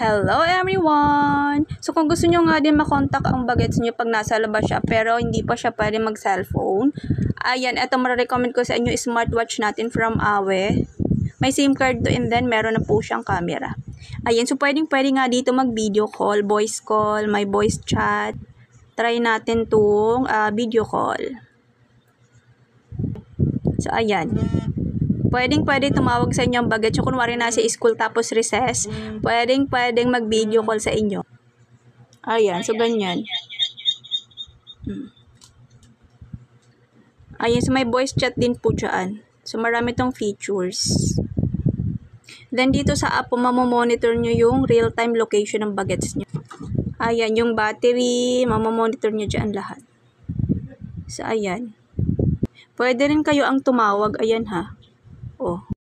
Hello everyone! So kung gusto nyo nga din makontak ang bagets nyo pag nasa labas siya pero hindi pa siya pwede mag-cellphone, ayan, eto marirecommend ko sa inyo smartwatch natin from Awe. May SIM card to and then meron na po siyang camera. Ayan, so pwede nga dito mag-video call, voice call, may voice chat. Try natin tong video call. So ayan. Pwede tumawag sa inyo ang bagets nyo. Kunwari nasa school tapos recess, pwedeng mag-video call sa inyo. Ayan, so ganyan. Ayan, so may voice chat din po dyan. So marami tong features. Then dito sa app po, mamomonitor nyo yung real-time location ng bagets nyo. Ayan, yung battery, mamomonitor nyo dyan lahat. So ayan. Pwede rin kayo ang tumawag, ayan ha. Oh.